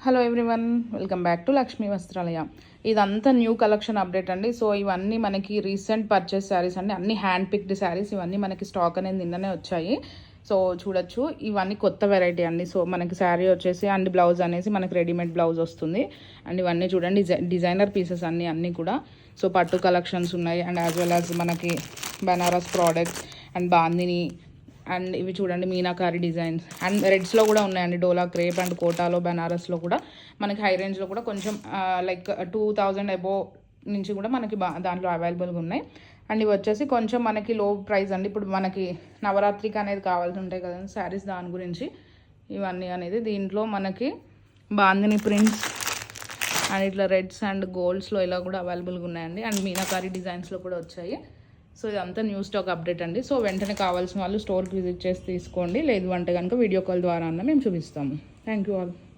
Hello everyone, welcome back to Lakshmi Vastralaya. ఇదంతా new collection update అండి. So ఇవన్నీ మనకి రీసెంట్ పర్చేస్ శారీస్ అండి, అన్ని హ్యాండ్ పిక్డ్ శారీస్. ఇవన్నీ మనకి స్టాక్ అనేది నిన్ననే వచ్చాయి. సో చూడొచ్చు, ఇవన్నీ కొత్త వెరైటీ అండి. సో మనకి శారీ వచ్చేసి అండ్ బ్లౌజ్ అనేసి మనకి రెడీమేడ్ బ్లౌజ్ వస్తుంది. అండ్ ఇవన్నీ చూడండి డిజైనర్ పీసెస్ అన్నీ కూడా. సో పట్టు కలెక్షన్స్ ఉన్నాయి అండ్ యాజ్ వెల్ యాజ్ మనకి Banaras products and bandhani and ఇవి చూడండి మీనాకారి డిజైన్స్ అండ్ రెడ్స్లో కూడా ఉన్నాయండి. డోలా క్రేప్ అండ్ కోటాలో బనారస్లో కూడా మనకి హై రేంజ్లో కూడా కొంచెం లైక్ 2000 అబోవ్ నుంచి కూడా మనకి దాంట్లో అవైలబుల్గా ఉన్నాయి. అండ్ ఇవి వచ్చేసి కొంచెం మనకి లో ప్రైస్ అండి. ఇప్పుడు మనకి నవరాత్రికి అనేది కావాల్సి ఉంటాయి కదండి శారీస్, దాని గురించి ఇవన్నీ అనేది. దీంట్లో మనకి బాందిని ప్రింట్స్ అండ్ ఇట్లా రెడ్స్ అండ్ గోల్డ్స్లో ఇలా కూడా అవైలబుల్గా ఉన్నాయండి. అండ్ మీనాకారి డిజైన్స్లో కూడా వచ్చాయి. సో ఇదంతా న్యూ స్టాక్ అప్డేట్ అండి. సో వెంటనే కావాల్సిన వాళ్ళు స్టోర్కి విజిట్ చేసి తీసుకోండి. లేదు అంటే కనుక వీడియో కాల్ ద్వారా అన్న మేము చూపిస్తాము. Thank you all.